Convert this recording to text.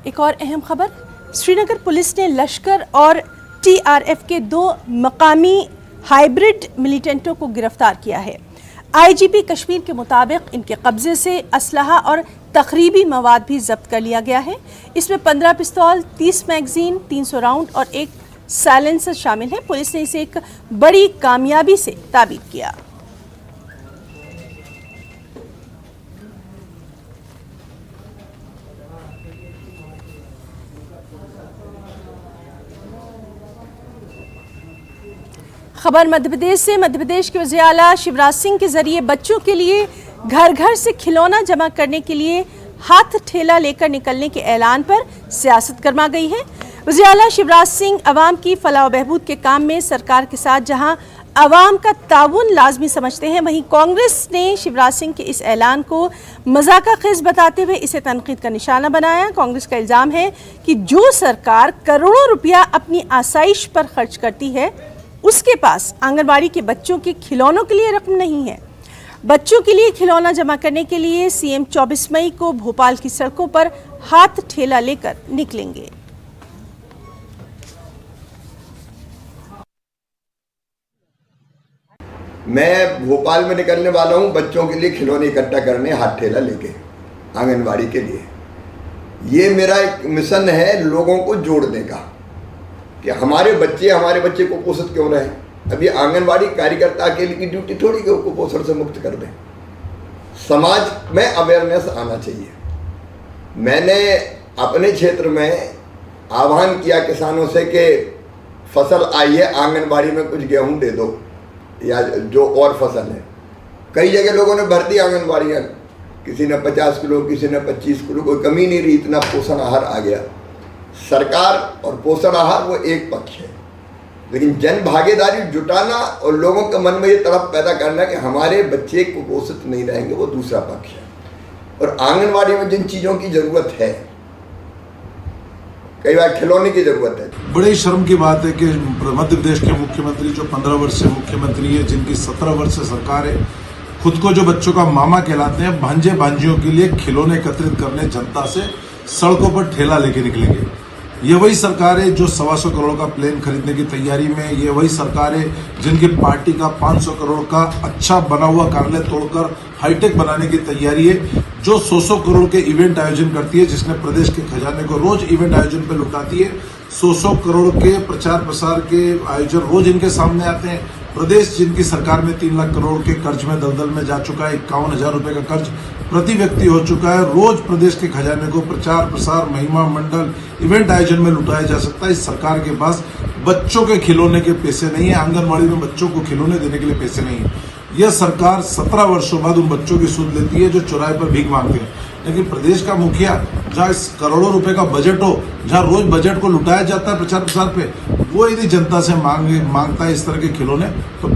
एक और अहम खबर, श्रीनगर पुलिस ने लश्कर और टीआरएफ के 2 मकामी हाइब्रिड मिलिटेंटों को गिरफ्तार किया है। आईजीपी कश्मीर के मुताबिक इनके कब्जे से असलहा और तखरीबी मवाद भी जब्त कर लिया गया है। इसमें 15 पिस्तौल, 30 मैगजीन, 300 राउंड और एक साइलेंसर शामिल है। पुलिस ने इसे एक बड़ी कामयाबी से ताबीर किया। खबर मध्य प्रदेश से। मध्य प्रदेश के वज़ीर आला शिवराज सिंह के जरिए बच्चों के लिए घर घर से खिलौना जमा करने के लिए हाथ ठेला लेकर निकलने के ऐलान पर सियासत गरमा गई है। वज़ीर आला शिवराज सिंह अवाम की फलाह व बहबूद के काम में सरकार के साथ जहां अवाम का ताउन लाजमी समझते हैं, वहीं कांग्रेस ने शिवराज सिंह के इस ऐलान को मजाकाखेज बताते हुए इसे तनकीद का निशाना बनाया। कांग्रेस का इल्ज़ाम है कि जो सरकार करोड़ों रुपया अपनी आसाइश पर खर्च करती है, उसके पास आंगनबाड़ी के बच्चों के खिलौनों के लिए रकम नहीं है। बच्चों के लिए खिलौना जमा करने के लिए सीएम 24 मई को भोपाल की सड़कों पर हाथ ठेला लेकर निकलेंगे। मैं भोपाल में निकलने वाला हूं बच्चों के लिए खिलौने इकट्ठा करने, हाथ ठेला लेके आंगनबाड़ी के लिए। ये मेरा एक मिशन है लोगों को जोड़ने का कि हमारे बच्चे कुपोषित क्यों रहे। अभी आंगनबाड़ी कार्यकर्ता के लिए की ड्यूटी थोड़ी कि कुपोषण से मुक्त कर दें। समाज में अवेयरनेस आना चाहिए। मैंने अपने क्षेत्र में आह्वान किया किसानों से कि फसल आई है, आंगनबाड़ी में कुछ गेहूं दे दो या जो और फसल है। कई जगह लोगों ने भर दी आंगनबाड़ियाँ, किसी ने 50 किलो, किसी ने 25 किलो, कोई कमी नहीं रही, इतना पोषण आहार आ गया। सरकार और पोषण आहार वो एक पक्ष है, लेकिन जन भागीदारी जुटाना और लोगों के मन में ये तड़प पैदा करना कि हमारे बच्चे कुपोषित नहीं रहेंगे, वो दूसरा पक्ष है। और आंगनबाड़ी में जिन चीज़ों की ज़रूरत है, कई बार खिलौने की ज़रूरत है। बड़ी शर्म की बात है कि मध्य प्रदेश के मुख्यमंत्री जो 15 वर्ष से मुख्यमंत्री है, जिनकी 17 वर्ष से सरकार है, खुद को जो बच्चों का मामा कहलाते हैं, भांजे भांजियों के लिए खिलौने एकत्रित करने जनता से सड़कों पर ठेला लेके निकलेंगे। ये वही सरकार है जो 125 करोड़ का प्लेन खरीदने की तैयारी में, ये वही सरकार है जिनकी पार्टी का 500 करोड़ का अच्छा बना हुआ कार्यालय तोड़कर हाईटेक बनाने की तैयारी है, जो 100 करोड़ के इवेंट आयोजन करती है, जिसने प्रदेश के खजाने को रोज इवेंट आयोजन पे लुटाती है। 100 करोड़ के प्रचार प्रसार के आयोजन रोज इनके सामने आते हैं। प्रदेश जिनकी सरकार में 3 लाख करोड़ के कर्ज में दलदल में जा चुका है, 51,000 रुपए का कर्ज प्रति व्यक्ति हो चुका है। रोज प्रदेश के खजाने को प्रचार प्रसार, महिमा मंडल, इवेंट आयोजन में लुटाया जा सकता है। इस सरकार के पास बच्चों के खिलौने के पैसे नहीं है, आंगनबाड़ी में बच्चों को खिलौने देने के लिए पैसे नहीं है। यह सरकार 17 वर्षों बाद उन बच्चों की सुध लेती है जो चौराहे पर भीख मांगते हैं। लेकिन प्रदेश का मुखिया, जहाँ करोड़ों रुपए का बजट हो, जहाँ रोज बजट को लुटाया जाता है प्रचार प्रसार पे, वो यदि जनता से मांगता है इस तरह के खिलौने, तो